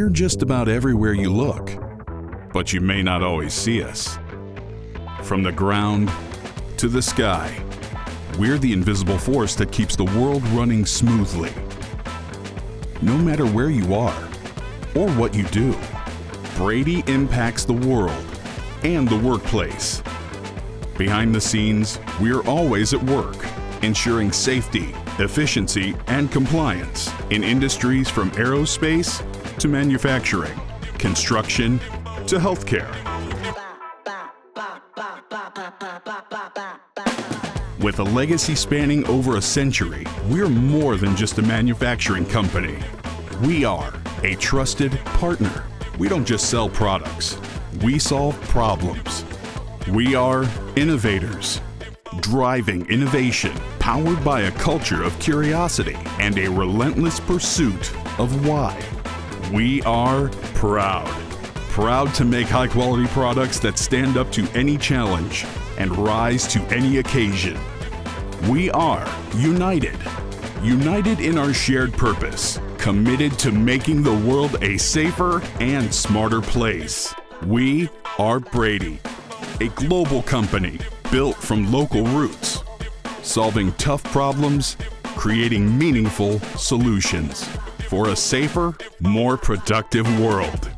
We're just about everywhere you look, but you may not always see us. From the ground to the sky, we're the invisible force that keeps the world running smoothly. No matter where you are or what you do, Brady impacts the world and the workplace. Behind the scenes, we're always at work, ensuring safety, efficiency, and compliance in industries from aerospace to manufacturing, construction to healthcare. With a legacy spanning over a century, we're more than just a manufacturing company. We are a trusted partner. We don't just sell products, we solve problems. We are innovators, driving innovation, powered by a culture of curiosity and a relentless pursuit of why. We are proud to make high-quality products that stand up to any challenge and rise to any occasion. We are united in our shared purpose, committed to making the world a safer and smarter place. We are Brady, a global company built from local roots, solving tough problems, creating meaningful solutions for a safer, more productive world.